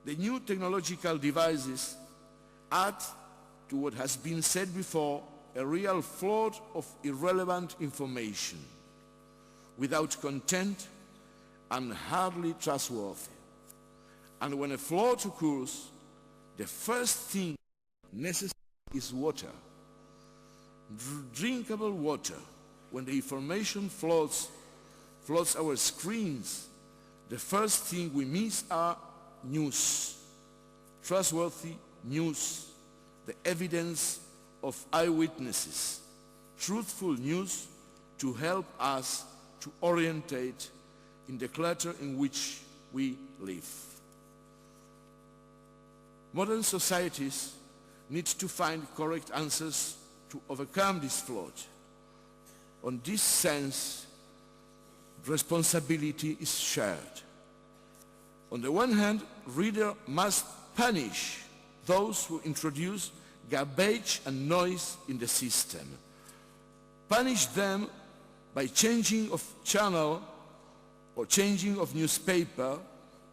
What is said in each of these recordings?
The new technological devices add to what has been said before, a real flood of irrelevant information, without content and hardly trustworthy. And when a flood occurs, the first thing necessary is water, drinkable water. When the information floods our screens, the first thing we miss are news, trustworthy news, the evidence of eyewitnesses, truthful news to help us to orientate in the clutter in which we live. Modern societies need to find correct answers to overcome this flood. On this sense, responsibility is shared. On the one hand, reader must punish those who introduce garbage and noise in the system. Punish them by changing of channel or changing of newspaper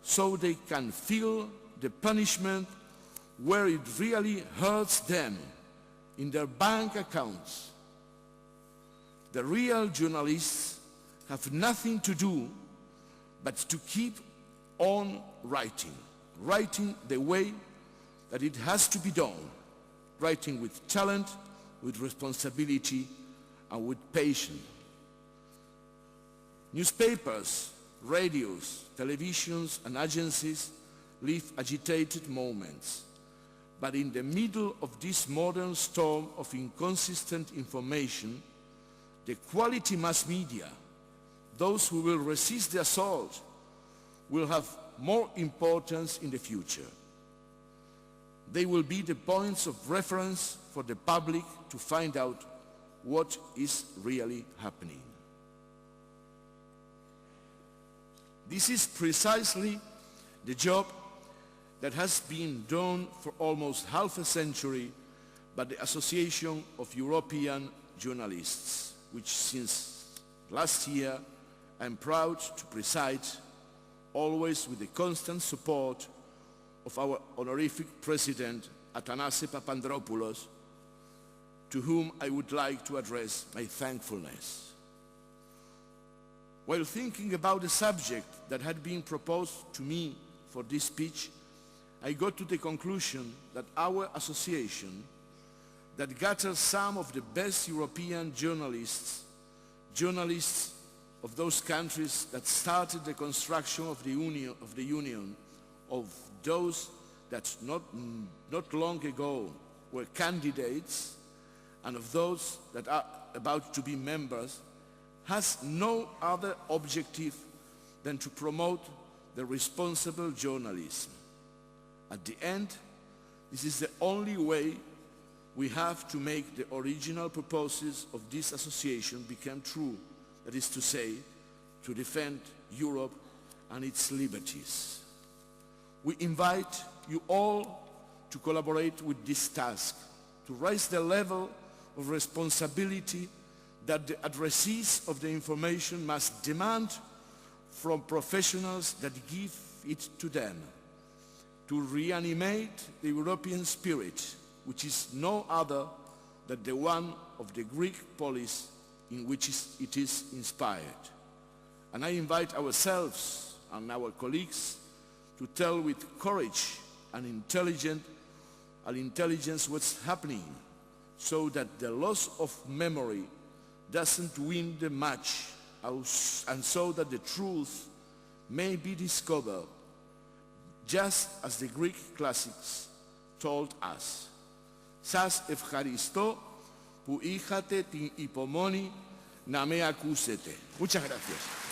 so they can feel the punishment where it really hurts them, in their bank accounts. The real journalists have nothing to do but to keep on writing the way that it has to be done, writing with talent, with responsibility, and with patience. Newspapers, radios, televisions, and agencies live agitated moments. But in the middle of this modern storm of inconsistent information, the quality mass media, those who will resist the assault, will have more importance in the future. They will be the points of reference for the public to find out what is really happening. This is precisely the job that has been done for almost half a century by the Association of European Journalists, which since last year I am proud to preside, always with the constant support of our honorific president, Athanasios Papandreopoulos, to whom I would like to address my thankfulness. While thinking about the subject that had been proposed to me for this speech, I got to the conclusion that our association, that gathers some of the best European journalists of those countries that started the construction of the Union, of those that not long ago were candidates, and of those that are about to be members, has no other objective than to promote the responsible journalism. At the end, this is the only way we have to make the original purposes of this association become true, that is to say, to defend Europe and its liberties. We invite you all to collaborate with this task, to raise the level of responsibility that the addressees of the information must demand from professionals that give it to them, to reanimate the European spirit, which is no other than the one of the Greek polis in which it is inspired. And I invite ourselves and our colleagues to tell with courage and intelligence what's happening, so that the loss of memory doesn't win the match, and so that the truth may be discovered, just as the Greek classics told us. Σας ευχαριστώ που είχατε την υπομονή να με ακούσετε. Muchas gracias.